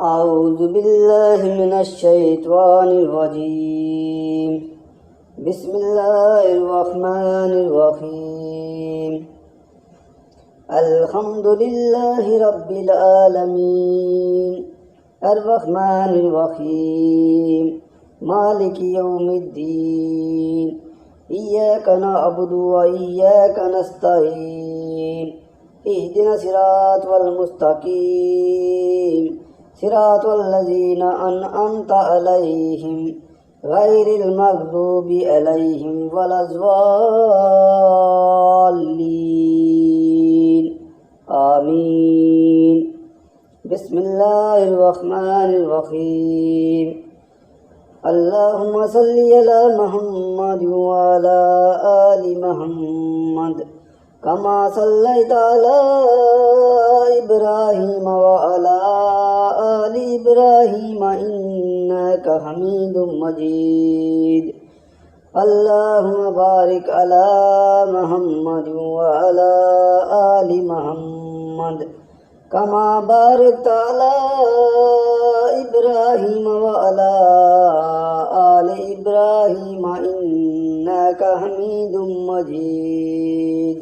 أعوذ بالله من الشيطان الرجيم. بسم الله الرحمن الرحيم. الحمد لله رب العالمين الرحمن الرحيم مالك يوم الدين إياك نعبد وإياك نستعين اهدنا الصراط المستقيم صراط الذين أنعمت عليهم غير المغضوب عليهم ولا الضالين آمين. بسم الله الرحمن الرحيم. اللهم صل على محمد وعلى آل محمد كما صليت على إبراهيم وعلى آل إبراهيم إنك حميد مجيد. اللهم بارك على محمد وعلى آل محمد كما باركت على إبراهيم وعلى آل إبراهيم إنك حميد مجيد.